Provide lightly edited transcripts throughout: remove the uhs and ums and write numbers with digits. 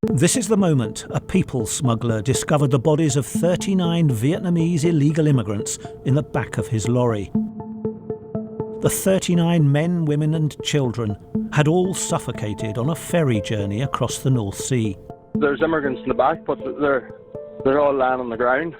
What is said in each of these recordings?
This is the moment a people smuggler discovered the bodies of 39 Vietnamese illegal immigrants in the back of his lorry. The 39 men, women and children had all suffocated on a ferry journey across the North Sea. There's immigrants in the back, but they're all lying on the ground.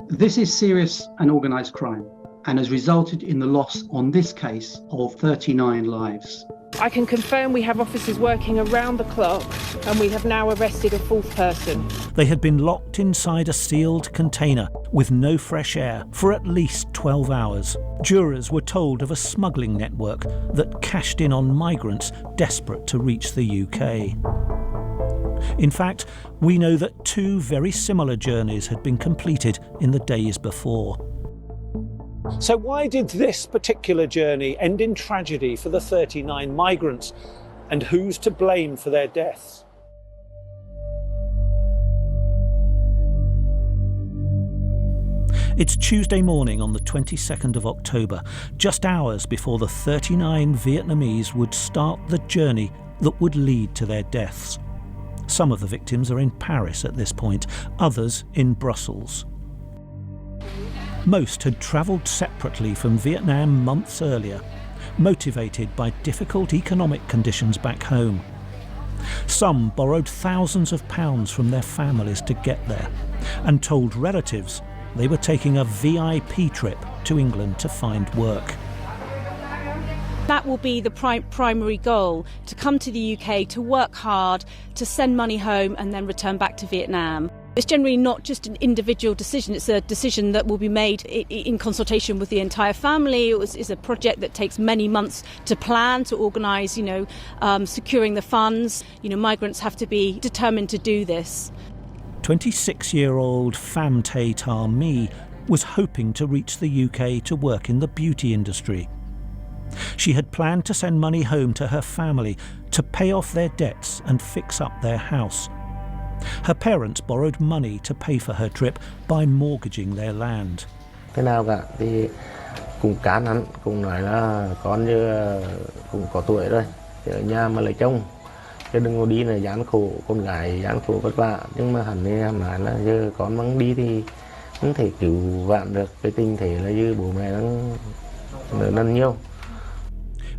This is serious and organised crime and has resulted in the loss, on this case, of 39 lives. I can confirm we have officers working around the clock and we have now arrested a fourth person. They had been locked inside a sealed container with no fresh air for at least 12 hours. Jurors were told of a smuggling network that cashed in on migrants desperate to reach the UK. In fact, we know that two very similar journeys had been completed in the days before. So why did this particular journey end in tragedy for the 39 migrants? And who's to blame for their deaths? It's Tuesday morning on the 22nd of October, just hours before the 39 Vietnamese would start the journey that would lead to their deaths. Some of the victims are in Paris at this point, others in Brussels. Most had travelled separately from Vietnam months earlier, motivated by difficult economic conditions back home. Some borrowed thousands of pounds from their families to get there and told relatives they were taking a VIP trip to England to find work. That will be the primary goal, to come to the UK, to work hard, to send money home and then return back to Vietnam. It's generally not just an individual decision, it's a decision that will be made in consultation with the entire family. It's a project that takes many months to plan, to organise, securing the funds. Migrants have to be determined to do this. 26-year-old Pham Thay Tar Mi was hoping to reach the UK to work in the beauty industry. She had planned to send money home to her family to pay off their debts and fix up their house. Her parents borrowed money to pay for her trip by mortgaging their land. Thế nào cả thì cũng cán hắn, cũng nói là con như cũng có tuổi rồi, thì ở nhà mà lấy chồng, chứ đừng có đi là gian khổ, con gái gian khổ vất vả. Nhưng mà hắn thì em nói là giờ con mang đi thì không thể cứu vãn được cái tình thể là như bố mẹ đang nhiều.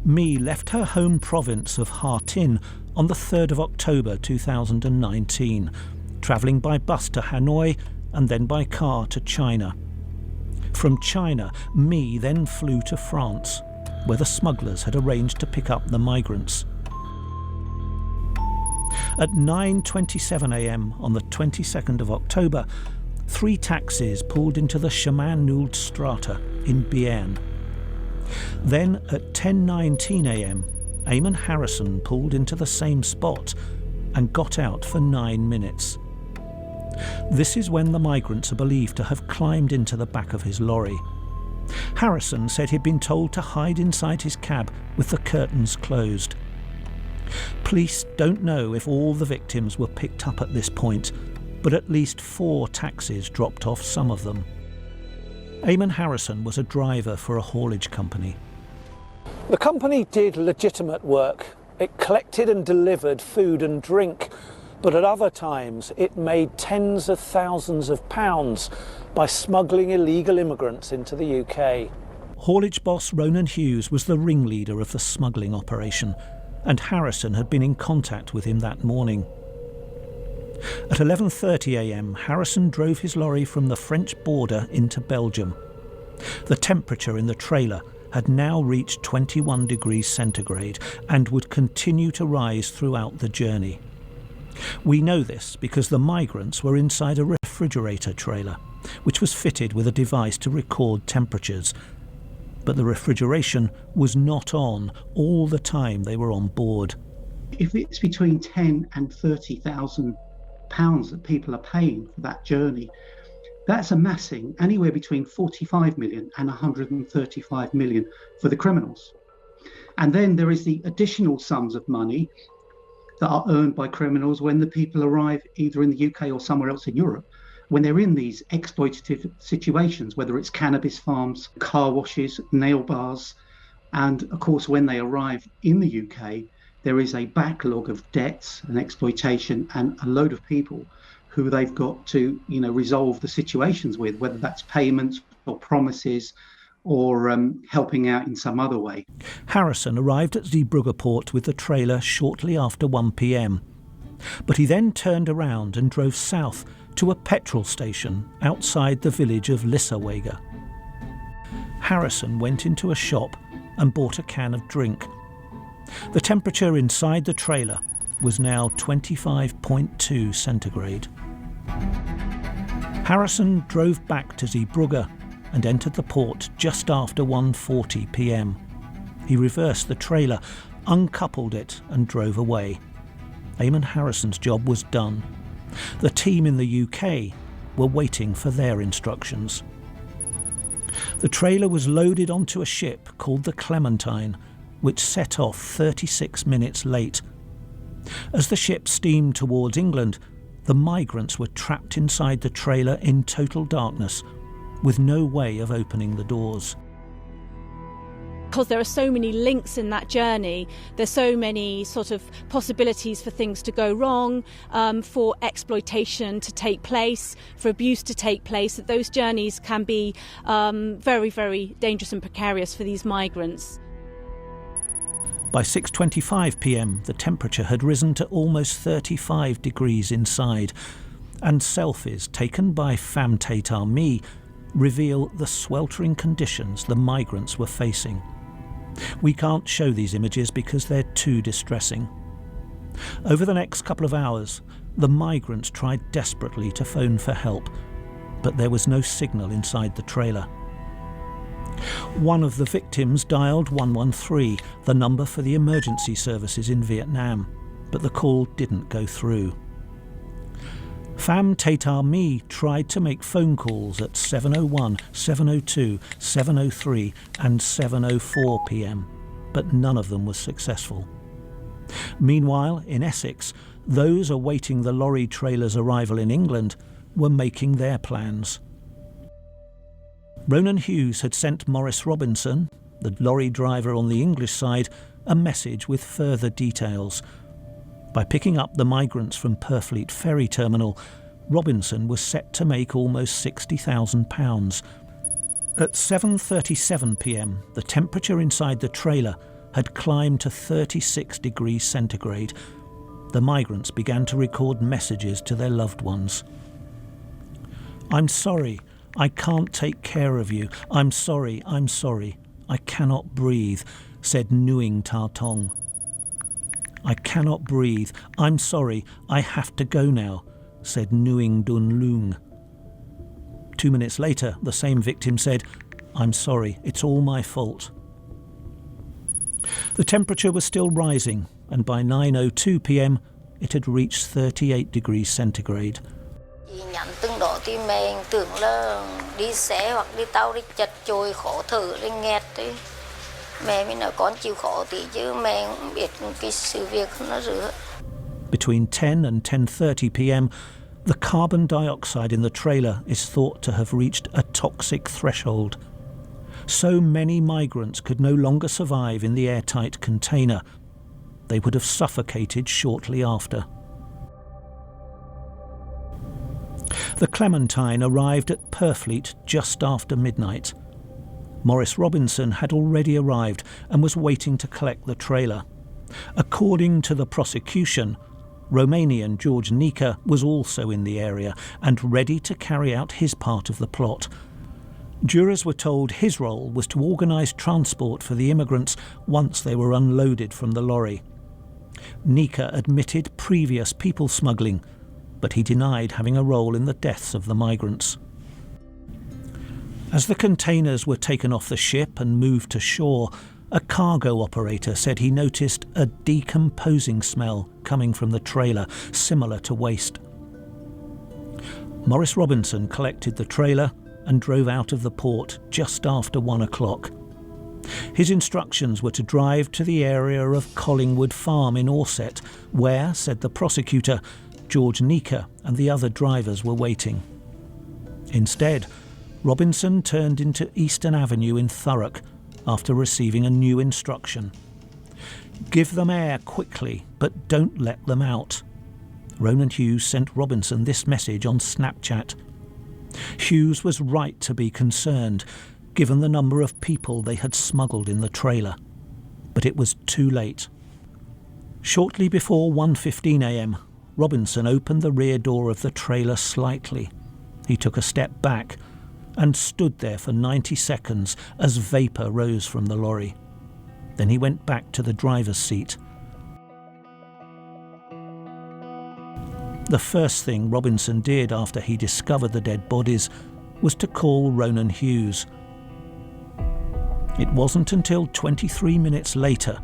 Mi left her home province of Ha Tin on the 3rd of October 2019, travelling by bus to Hanoi and then by car to China. From China, Mi then flew to France, where the smugglers had arranged to pick up the migrants. At 9:27 a.m. on the 22nd of October, 3 taxis pulled into the Chemin Nuld Strata in Bienne. Then at 10:19 a.m, Eamon Harrison pulled into the same spot and got out for 9 minutes. This is when the migrants are believed to have climbed into the back of his lorry. Harrison said he'd been told to hide inside his cab with the curtains closed. Police don't know if all the victims were picked up at this point, but at least 4 taxis dropped off some of them. Eamon Harrison was a driver for a haulage company. The company did legitimate work. It collected and delivered food and drink, but at other times it made tens of thousands of pounds by smuggling illegal immigrants into the UK. Haulage boss Ronan Hughes was the ringleader of the smuggling operation, and Harrison had been in contact with him that morning. At 11:30 a.m, Harrison drove his lorry from the French border into Belgium. The temperature in the trailer had now reached 21 degrees centigrade and would continue to rise throughout the journey. We know this because the migrants were inside a refrigerator trailer, which was fitted with a device to record temperatures. But the refrigeration was not on all the time they were on board. If it's between 10 and 30,000 pounds that people are paying for that journey, that's amassing anywhere between 45 million and 135 million for the criminals. And then there is the additional sums of money that are earned by criminals when the people arrive either in the UK or somewhere else in Europe, when they're in these exploitative situations, whether it's cannabis farms, car washes, nail bars, and of course when they arrive in the UK, there is a backlog of debts and exploitation and a load of people who they've got to, resolve the situations with, whether that's payments or promises or helping out in some other way. Harrison arrived at Zeebrugge port with the trailer shortly after 1 p.m. But he then turned around and drove south to a petrol station outside the village of Lissawega. Harrison went into a shop and bought a can of drink. The temperature inside the trailer was now 25.2 centigrade. Harrison drove back to Zeebrugge and entered the port just after 1:40 p.m. He reversed the trailer, uncoupled it and drove away. Eamon Harrison's job was done. The team in the UK were waiting for their instructions. The trailer was loaded onto a ship called the Clementine, which set off 36 minutes late. As the ship steamed towards England, the migrants were trapped inside the trailer in total darkness, with no way of opening the doors. Because there are so many links in that journey, there's so many sort of possibilities for things to go wrong, for exploitation to take place, for abuse to take place, that those journeys can be very, very dangerous and precarious for these migrants. By 6:25 p.m, the temperature had risen to almost 35 degrees inside, and selfies taken by Femmes Tate Armee reveal the sweltering conditions the migrants were facing. We can't show these images because they're too distressing. Over the next couple of hours, the migrants tried desperately to phone for help, but there was no signal inside the trailer. One of the victims dialed 113, the number for the emergency services in Vietnam, but the call didn't go through. Femmes Tate Armee tried to make phone calls at 7:01, 7:02, 7:03 and 7:04 p.m, but none of them was successful. Meanwhile, in Essex, those awaiting the lorry trailer's arrival in England were making their plans. Ronan Hughes had sent Maurice Robinson, the lorry driver on the English side, a message with further details. By picking up the migrants from Purfleet ferry terminal, Robinson was set to make almost £60,000. At 7:37 p.m, the temperature inside the trailer had climbed to 36 degrees centigrade. The migrants began to record messages to their loved ones. "I'm sorry, I can't take care of you. I'm sorry, I cannot breathe," said Nguyen Ta Tong. "I cannot breathe. I'm sorry, I have to go now," said Nguyen Dun Loong. 2 minutes later, the same victim said, "I'm sorry, it's all my fault." The temperature was still rising, and by 9:02 p.m, it had reached 38 degrees centigrade. Nhắn từng đó thì mẹ tưởng là đi xe hoặc đi tàu đi chật chội khó thở đi nghẹt đấy. Mẹ mới nói con chịu khó tí chứ mẹ không biết cái sự việc nó rửa. Between 10 and 10:30 p.m, the carbon dioxide in the trailer is thought to have reached a toxic threshold. So many migrants could no longer survive in the airtight container. They would have suffocated shortly after. The Clementine arrived at Purfleet just after midnight. Maurice Robinson had already arrived and was waiting to collect the trailer. According to the prosecution, Romanian George Nica was also in the area and ready to carry out his part of the plot. Jurors were told his role was to organise transport for the immigrants once they were unloaded from the lorry. Nica admitted previous people smuggling, but he denied having a role in the deaths of the migrants. As the containers were taken off the ship and moved to shore, a cargo operator said he noticed a decomposing smell coming from the trailer, similar to waste. Maurice Robinson collected the trailer and drove out of the port just after 1 o'clock. His instructions were to drive to the area of Collingwood Farm in Orsett, where, said the prosecutor, George Nica and the other drivers were waiting. Instead, Robinson turned into Eastern Avenue in Thurrock after receiving a new instruction. Give them air quickly, but don't let them out. Ronan Hughes sent Robinson this message on Snapchat. Hughes was right to be concerned, given the number of people they had smuggled in the trailer. But it was too late. Shortly before 1:15 a.m, Robinson opened the rear door of the trailer slightly. He took a step back and stood there for 90 seconds as vapour rose from the lorry. Then he went back to the driver's seat. The first thing Robinson did after he discovered the dead bodies was to call Ronan Hughes. It wasn't until 23 minutes later,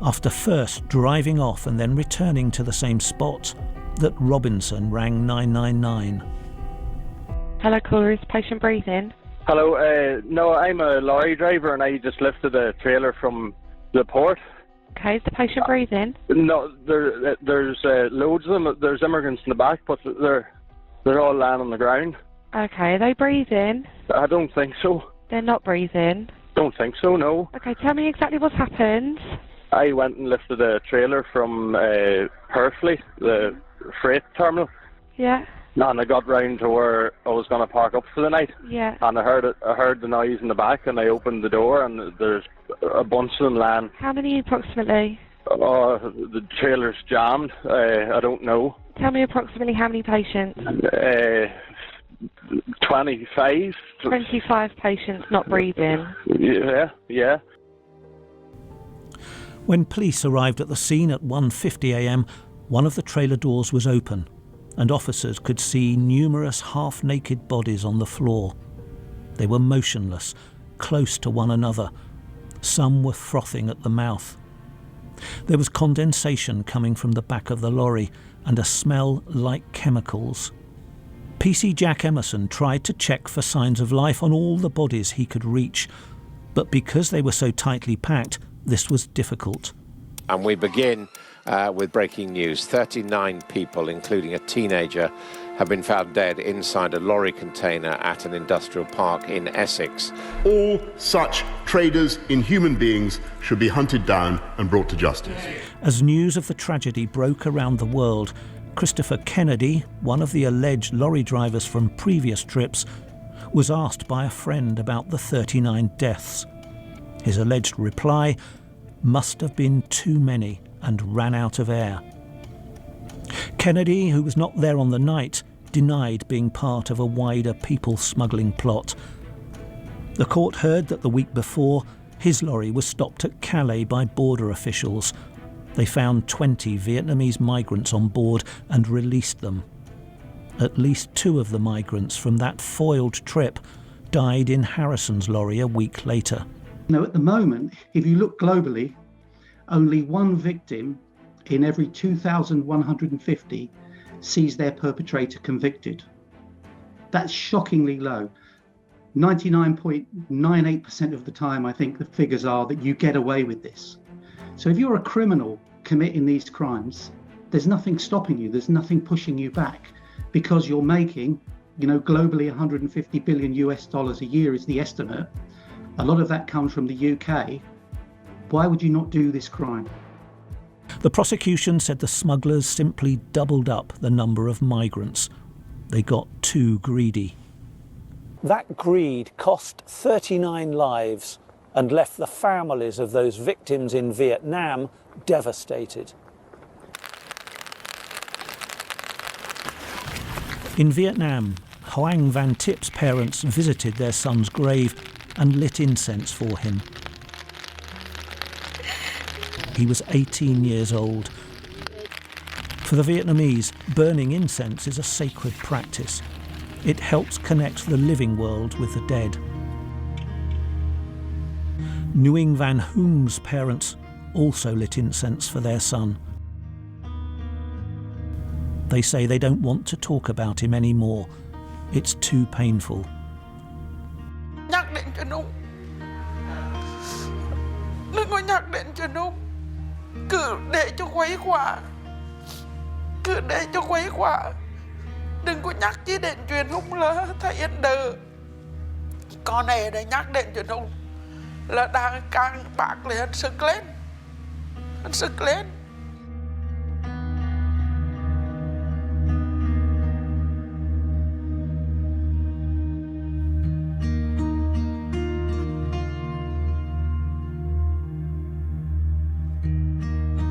after first driving off and then returning to the same spot, that Robinson rang 999. Hello, caller, is patient breathing? Hello, no, I'm a lorry driver and I just lifted a trailer from the port. Okay, is the patient breathing? No, there's loads of them. There's immigrants in the back, but they're all lying on the ground. Okay, are they breathing? I don't think so. They're not breathing? Don't think so, no. Okay, tell me exactly what's happened. I went and lifted a trailer from Purfleet, the freight terminal. Yeah. And I got round to where I was going to park up for the night. Yeah. And I heard the noise in the back, and I opened the door, and there's a bunch of them lying. How many approximately? The trailer's jammed. I don't know. Tell me approximately how many patients? 25. 25 patients not breathing. Yeah. When police arrived at the scene at 1:50 a.m, one of the trailer doors was open, and officers could see numerous half-naked bodies on the floor. They were motionless, close to one another. Some were frothing at the mouth. There was condensation coming from the back of the lorry and a smell like chemicals. PC Jack Emerson tried to check for signs of life on all the bodies he could reach, but because they were so tightly packed, this was difficult. And we begin with breaking news. 39 people, including a teenager, have been found dead inside a lorry container at an industrial park in Essex. All such traders in human beings should be hunted down and brought to justice. As news of the tragedy broke around the world, Christopher Kennedy, one of the alleged lorry drivers from previous trips, was asked by a friend about the 39 deaths. His alleged reply: must have been too many and ran out of air. Kennedy, who was not there on the night, denied being part of a wider people smuggling plot. The court heard that the week before, his lorry was stopped at Calais by border officials. They found 20 Vietnamese migrants on board and released them. At least 2 of the migrants from that foiled trip died in Harrison's lorry a week later. Now, at the moment, if you look globally, only one victim in every 2,150 sees their perpetrator convicted. That's shockingly low. 99.98% of the time, I think the figures are that you get away with this. So if you're a criminal committing these crimes, there's nothing stopping you, there's nothing pushing you back, because you're making, globally $150 billion a year is the estimate. A lot of that comes from the UK. Why would you not do this crime? The prosecution said the smugglers simply doubled up the number of migrants. They got too greedy. That greed cost 39 lives and left the families of those victims in Vietnam devastated. In Vietnam, Hoang Van Tip's parents visited their son's grave and lit incense for him. He was 18 years old. For the Vietnamese, burning incense is a sacred practice. It helps connect the living world with the dead. Nguyen Van Hoong's parents also lit incense for their son. They say they don't want to talk about him anymore. It's too painful. Nhắc đến cho Nung. Đừng có nhắc đến cho Nung. Cứ để cho quấy quả. Cứ để cho quấy quả. Đừng có nhắc chỉ đến chuyện Nung là thầy yên đờ. Con này để nhắc đến cho Nung là đang càng bạc lên sức lên. anh sực lên.